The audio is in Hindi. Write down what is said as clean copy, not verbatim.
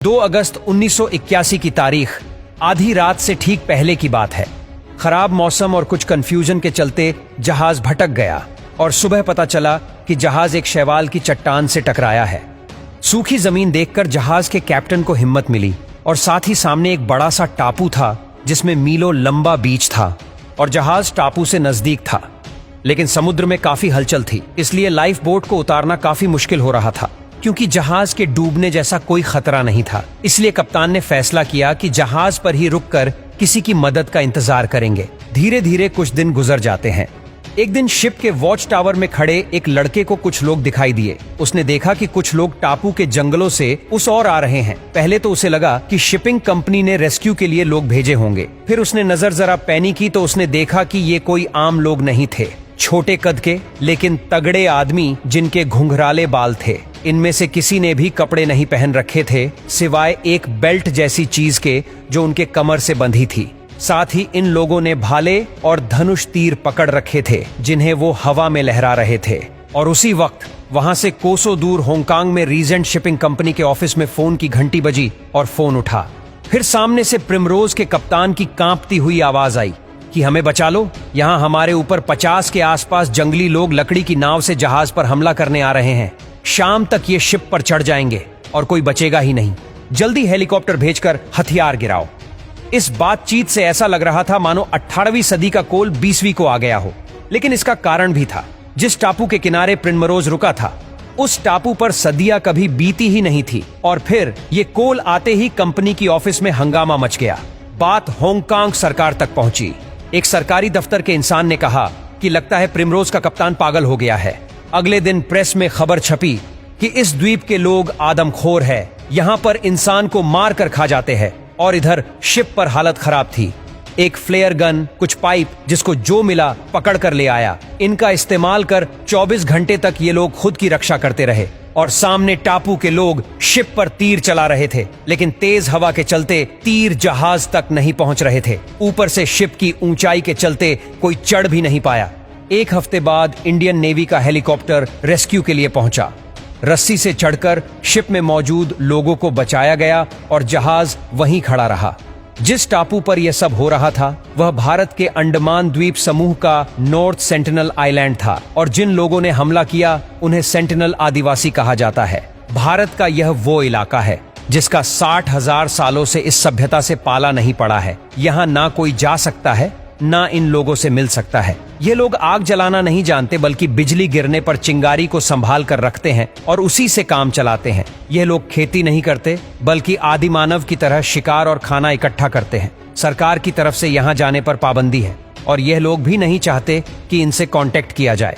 2 अगस्त 1981 की तारीख, आधी रात से ठीक पहले की बात है। खराब मौसम और कुछ कंफ्यूजन के चलते जहाज भटक गया और सुबह पता चला कि जहाज एक शैवाल की चट्टान से टकराया है। सूखी जमीन देखकर जहाज के कैप्टन को हिम्मत मिली और साथ ही सामने एक बड़ा सा टापू था जिसमें मीलों लंबा बीच था और जहाज टापू से नजदीक था। लेकिन समुद्र में काफी हलचल थी, इसलिए लाइफ बोट को उतारना काफी मुश्किल हो रहा था। क्योंकि जहाज के डूबने जैसा कोई खतरा नहीं था, इसलिए कप्तान ने फैसला किया कि जहाज पर ही रुककर किसी की मदद का इंतजार करेंगे। धीरे धीरे कुछ दिन गुजर जाते हैं। एक दिन शिप के वॉच टावर में खड़े एक लड़के को कुछ लोग दिखाई दिए। उसने देखा कि कुछ लोग टापू के जंगलों से उस ओर आ रहे हैं। पहले तो उसे लगा कि शिपिंग कंपनी ने रेस्क्यू के लिए लोग भेजे होंगे। फिर उसने नजर जरा पैनी की तो उसने देखा कि ये कोई आम लोग नहीं थे। छोटे कद के लेकिन तगड़े आदमी जिनके घुंघराले बाल थे। इनमें से किसी ने भी कपड़े नहीं पहन रखे थे सिवाय एक बेल्ट जैसी चीज के जो उनके कमर से बंधी थी। साथ ही इन लोगों ने भाले और धनुष तीर पकड़ रखे थे जिन्हें वो हवा में लहरा रहे थे। और उसी वक्त वहां से कोसों दूर हांगकांग में रीजेंट शिपिंग कंपनी के ऑफिस में फोन की घंटी बजी और फोन उठा। फिर सामने से प्रिमरोज के कप्तान की कांपती हुई आवाज आई कि हमें बचा लो, यहाँ हमारे ऊपर 50 के आसपास जंगली लोग लकड़ी की नाव से जहाज पर हमला करने आ रहे हैं। शाम तक ये शिप पर चढ़ जाएंगे और कोई बचेगा ही नहीं। जल्दी हेलीकॉप्टर भेजकर हथियार गिराओ। इस बातचीत से ऐसा लग रहा था मानो 18वीं सदी का कोल 20वीं को आ गया हो। लेकिन इसका कारण भी था। जिस टापू के किनारे प्रिमरोज रुका था उस टापू पर सदियां कभी बीती ही नहीं थी। और फिर ये कोल आते ही कंपनी की ऑफिस में हंगामा मच गया। बात हांगकांग सरकार तक पहुंची। एक सरकारी दफ्तर के इंसान ने कहा कि लगता है प्रिमरोज का कप्तान पागल हो गया है। अगले दिन प्रेस में खबर छपी कि इस द्वीप के लोग आदमखोर है, यहाँ पर इंसान को मार कर खा जाते हैं। और इधर शिप पर हालत खराब थी। एक फ्लेयर गन, कुछ पाइप, जिसको जो मिला पकड़ कर ले आया। इनका इस्तेमाल कर 24 घंटे तक ये लोग खुद की रक्षा करते रहे। और सामने टापू के लोग शिप पर तीर चला रहे थे, लेकिन तेज हवा के चलते तीर जहाज तक नहीं पहुंच रहे थे। ऊपर से शिप की ऊंचाई के चलते कोई चढ़ भी नहीं पाया। 1 हफ्ते बाद इंडियन नेवी का हेलीकॉप्टर रेस्क्यू के लिए पहुंचा। रस्सी से चढ़कर शिप में मौजूद लोगों को बचाया गया और जहाज वहीं खड़ा रहा। जिस टापू पर यह सब हो रहा था वह भारत के अंडमान द्वीप समूह का नॉर्थ सेंटिनल आइलैंड था। और जिन लोगों ने हमला किया उन्हें सेंटिनल आदिवासी कहा जाता है। भारत का यह वो इलाका है जिसका 60,000 सालों से इस सभ्यता से पाला नहीं पड़ा है। यहाँ ना कोई जा सकता है ना इन लोगों से मिल सकता है। ये लोग आग जलाना नहीं जानते बल्कि बिजली गिरने पर चिंगारी को संभाल कर रखते हैं और उसी से काम चलाते हैं। ये लोग खेती नहीं करते बल्कि आदि मानव की तरह शिकार और खाना इकट्ठा करते हैं। सरकार की तरफ से यहाँ जाने पर पाबंदी है और यह लोग भी नहीं चाहते कि इनसे कांटेक्ट किया जाए।